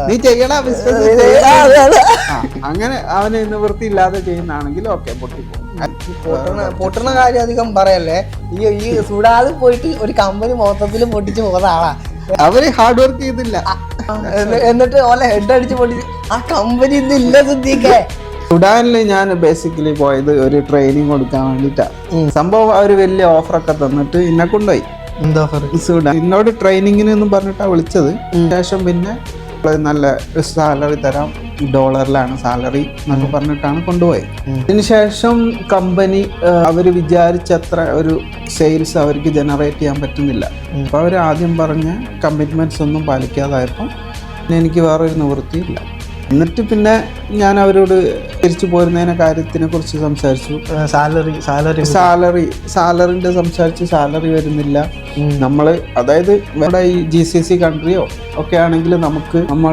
നീ ചെയ്യണ ബിസിനസ് അങ്ങനെ അവന് നിവൃത്തിയില്ലാതെ ചെയ്യുന്നതാണെങ്കിൽ ഓക്കെ പൊട്ടുന്ന കാര്യം അധികം പറയല്ലേ. ഈ സുഡാല് പോയിട്ട് ഒരു കമ്പനി മൊത്തത്തിൽ പൊട്ടിച്ച് പോകുന്ന ആളാ. അവര് ഹാർഡ് വർക്ക് ചെയ്തില്ല, എന്നിട്ട് ഓലെ ഹെഡ് അടിച്ച് പൊട്ടിച്ച് ആ കമ്പനി ഇന്ന് ഇല്ല. സിദ്ദീഖേ, സുഡാനിൽ ഞാൻ ബേസിക്കലി പോയത് ഒരു ട്രെയിനിങ് കൊടുക്കാൻ വേണ്ടിയിട്ടാണ്. സംഭവം അവര് വലിയ ഓഫറൊക്കെ തന്നിട്ട് എന്നെ കൊണ്ടുപോയി. എന്താ സുഡാൻ എന്നോട് ട്രെയിനിങ്ങിന് എന്ന് പറഞ്ഞിട്ടാണ് വിളിച്ചത്. ശേഷം പിന്നെ നല്ല സാലറി തരാം, $ലാണ് സാലറി എന്നൊക്കെ പറഞ്ഞിട്ടാണ് കൊണ്ടുപോയത്. അതിനുശേഷം കമ്പനി അവർ വിചാരിച്ചത്ര ഒരു സെയിൽസ് അവർക്ക് ജനറേറ്റ് ചെയ്യാൻ പറ്റുന്നില്ല. അപ്പോൾ അവർ ആദ്യം പറഞ്ഞ കമ്മിറ്റ്മെന്റ്സ് ഒന്നും പാലിക്കാതായപ്പോൾ എനിക്ക് വേറൊരു നിവൃത്തിയില്ല. എന്നിട്ട് പിന്നെ ഞാൻ അവരോട് തിരിച്ചു പോരുന്നതിനെ കാര്യത്തിനെ കുറിച്ച് സംസാരിച്ചു. സാലറിന്റെ സംസാരിച്ചു. സാലറി വരുന്നില്ല. നമ്മള് അതായത് ഇവിടെ ഈ GCC കൺട്രിയോ ഒക്കെ ആണെങ്കിൽ നമുക്ക് നമ്മളെ